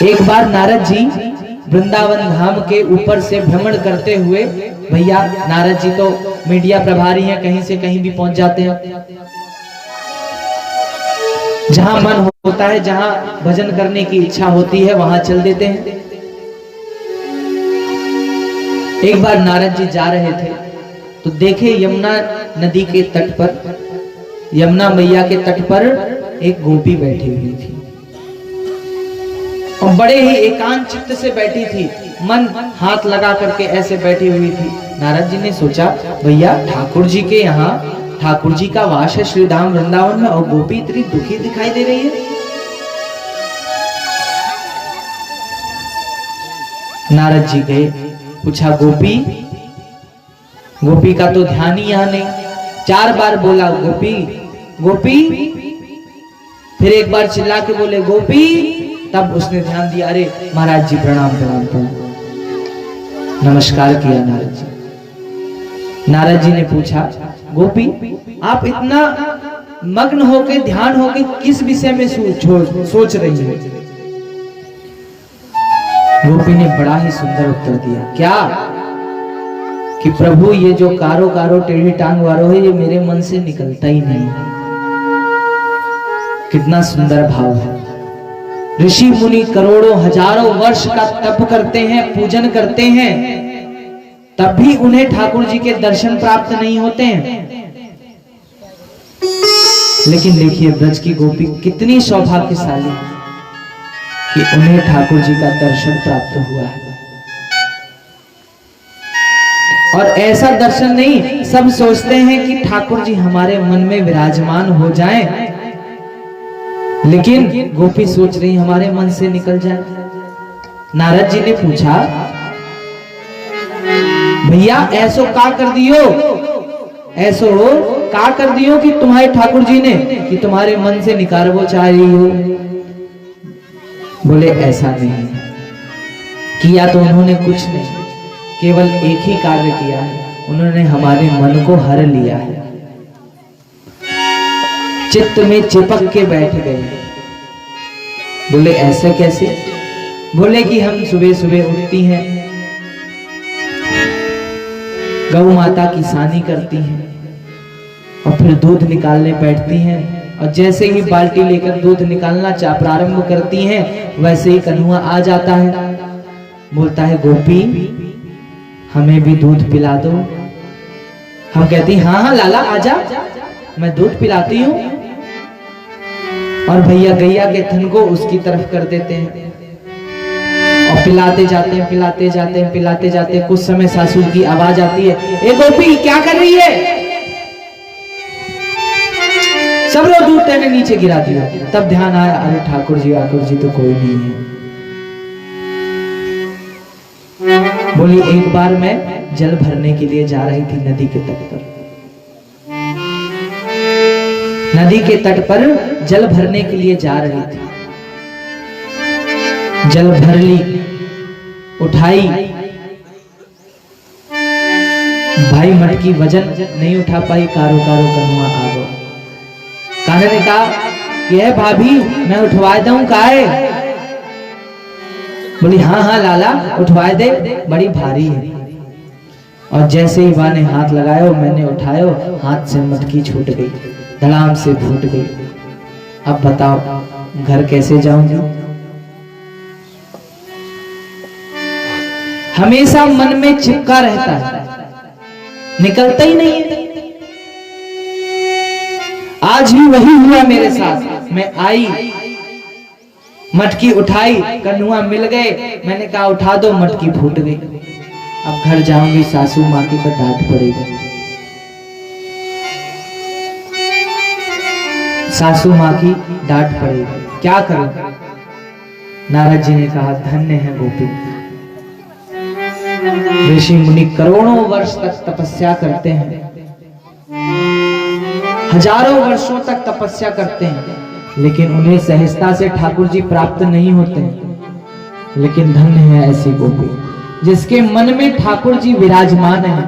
एक बार नारद जी वृंदावन धाम के ऊपर से भ्रमण करते हुए, भैया नारद जी तो मीडिया प्रभारी हैं, कहीं से कहीं भी पहुंच जाते हैं। जहां मन होता है, जहां भजन करने की इच्छा होती है, वहां चल देते हैं। एक बार नारद जी जा रहे थे तो देखे यमुना नदी के तट पर, यमुना मैया के तट पर एक गोपी बैठी हुई थी और बड़े ही एकांत चित्त से बैठी थी, मन हाथ लगा करके ऐसे बैठी हुई थी। नारद जी ने सोचा, भैया ठाकुर जी के यहाँ ठाकुर जी का वास है श्री धाम वृंदावन में, और गोपी इतनी दुखी दिखाई दे रही है। नारद जी गए, पूछा गोपी, गोपी का तो ध्यान ही यहाँ नहीं। 4 बार बोला गोपी गोपी, फिर एक बार चिल्ला के बोले गोपी, तब उसने ध्यान दिया, अरे महाराज जी प्रणाम प्रणाम प्रणाम, नमस्कार किया नारद जी। नारद जी ने पूछा, गोपी आप इतना मग्न होके ध्यान होके किस विषय में सोच रही है? गोपी ने बड़ा ही सुंदर उत्तर दिया, क्या कि प्रभु ये जो कारो कारो टेढ़ी टांग वारो है, ये मेरे मन से निकलता ही नहीं है। कितना सुंदर भाव है। ऋषि मुनि करोड़ों हजारों वर्ष का तप करते हैं, पूजन करते हैं, तब भी उन्हें ठाकुर जी के दर्शन प्राप्त नहीं होते हैं। लेकिन देखिए ब्रज की गोपी कितनी सौभाग्यशाली कि उन्हें ठाकुर जी का दर्शन प्राप्त हुआ है। और ऐसा दर्शन नहीं, सब सोचते हैं कि ठाकुर जी हमारे मन में विराजमान हो जाएं, लेकिन गोपी सोच रही हमारे मन से निकल जाए। नारद जी ने पूछा, भैया ऐसो का कर दियो, ऐसो का कर दियो कि तुम्हारे ठाकुर जी ने कि तुम्हारे मन से निकारवो चाह रही हो? बोले ऐसा नहीं किया, तो उन्होंने कुछ नहीं, केवल एक ही कार्य किया है, उन्होंने हमारे मन को हर लिया है, चित्त में चिपक के बैठ गए। बोले ऐसे कैसे? बोले कि हम सुबह सुबह उठती हैं, गौ माता की सानी करती हैं और फिर दूध निकालने बैठती हैं, और जैसे ही बाल्टी लेकर दूध निकालना प्रारंभ करती हैं, वैसे ही कन्हुआ आ जाता है, बोलता है गोपी हमें भी दूध पिला दो। हम कहती हाँ हाँ लाला आजा, मैं दूध पिलाती हूँ, और भैया गैया के थन को उसकी तरफ कर देते हैं और पिलाते जाते हैं, पिलाते जाते हैं, पिलाते जाते हैं। कुछ समय सासू की आवाज आती है, ए गोपी क्या कर रही है? सब लोग दूध तेने नीचे गिरा दिया। तब ध्यान आया, अरे ठाकुर जी तो कोई नहीं है। बोली एक बार मैं जल भरने के लिए जा रही थी नदी के तट पर, नदी के तट पर जल भरने के लिए जा रही थी, जल भर ली, उठाई, भाई मटकी वजन नहीं उठा पाई, कारो कारो कन्हुआ आ गया। कान्हा ने कहा, यह भाभी मैं उठवा दूं काहे? बोली हाँ हाँ लाला उठवा दे, बड़ी भारी है। और जैसे ही बा ने हाथ लगाया, मैंने उठाया, हाथ से मटकी छूट गई, धड़ाम से फूट गई। अब बताओ घर कैसे जाऊंगी? हमेशा मन में चिपका रहता है, निकलता ही नहीं है। आज भी वही हुआ मेरे साथ। मैं आई, मटकी उठाई, कन्हुआ मिल गए, मैंने कहा उठा दो, मटकी फूट गई। अब घर जाऊंगी, सासू माँ की तो डांट पड़ेगी, सासू माँ की डांट पड़ेगी, क्या करूं? नारद जी ने कहा, धन्य है गोपी, ऋषि मुनि करोड़ों वर्ष तक तपस्या करते हैं, हजारों वर्षों तक तपस्या करते हैं, लेकिन उन्हें सहजता से ठाकुर जी प्राप्त नहीं होते हैं। लेकिन धन्य है ऐसी गोपी जिसके मन में ठाकुर जी विराजमान है,